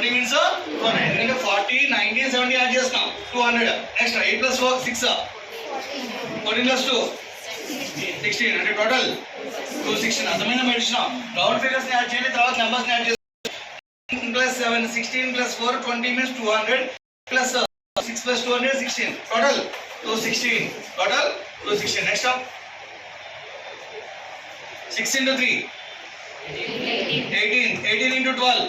20 means 200. ఎందుకంటే 40, 90, 70 add చేస్తున్నాం 200. Next 8 plus 4 6. 14 plus 2 16. అంటే టోటల్ 216. అర్థమైన మెడిసిన్ రౌండ్ ఫిగర్స్ ని యాడ్ చేయండి, తర్వాత నెంబర్స్ ని యాడ్ చేయండి. plus 7 16 plus 4 20 means 200 plus 6 plus 200 16. Total 216. Total 216. Next up 6 into 3 18. 18 into 12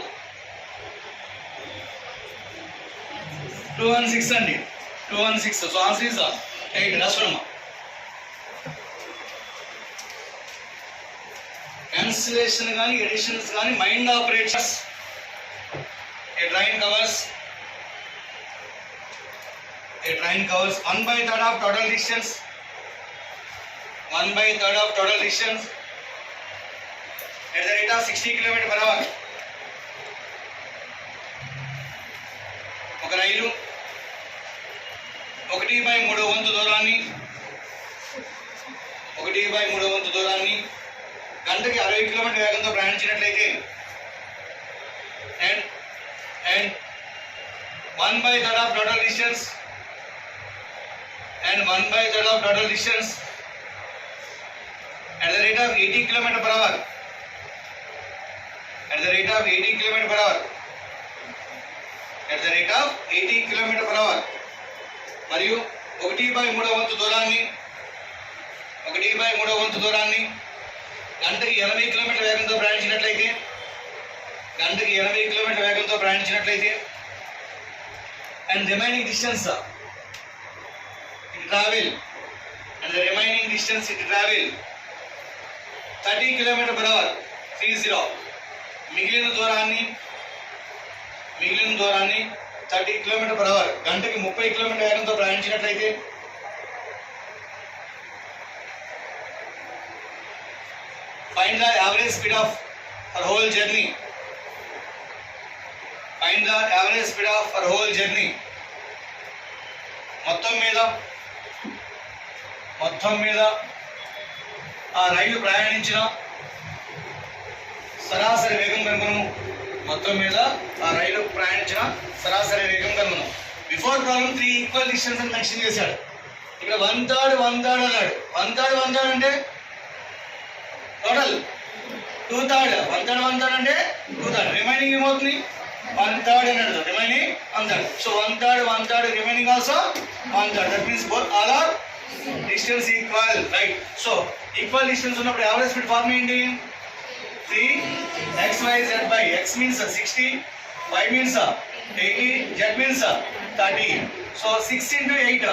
216 అండి 216. So answer is 8. రాసుకోండి. క్యాన్సిలేషన్ కానీ ఎడిషన్స్ కానీ mind operators. A train covers 1/3 of total distance. 1/3 of total distance at the rate of 60 km/h. ఒక రైలు 1/3 వంతు దూరాన్ని గంటకి 60 km వేగంతో ప్రయాణించినట్లయితే and 1/3 of total distance at the rate of 80 km/h. At the rate of 80 km/h. మరియు 1/3 వంతు దూరాన్ని గంటకి 80 km వేగంతో ప్రయాణించినట్లయితే and remaining distance it travel 30 km/h. 30. మిగిలిన దూరాన్ని 30 km/h గంటకి 30 km వేగంతో ప్రయాణించినట్లయితే find the average speed of our whole journey. మొత్తం మీద ఆ రైలు ప్రయాణించిన సరాసరి వేగం కనుగొనము. బిఫోర్ ప్రాబ్లం 3 ఈక్వల్ డిస్టెన్స్ అని మెన్షన్ చేశాడు. ఇక్కడ 1/3 అన్నాడు. 1/3 అంటే టోటల్ 2/3. 1/3 అంటే 2/3. రిమైనింగ్ ఏమవుతుంది 1/3 అన్నాడు. Remaining 1/3. So 1/3 remaining also 1/3. That means both all are distance equal, right? So equal distance ఉన్నప్పుడు యావరేజ్ స్పీడ్ ఫార్మ్ ఏంటి? 3xyz/. x means 60, y means 80, z means 30. So 6 into 8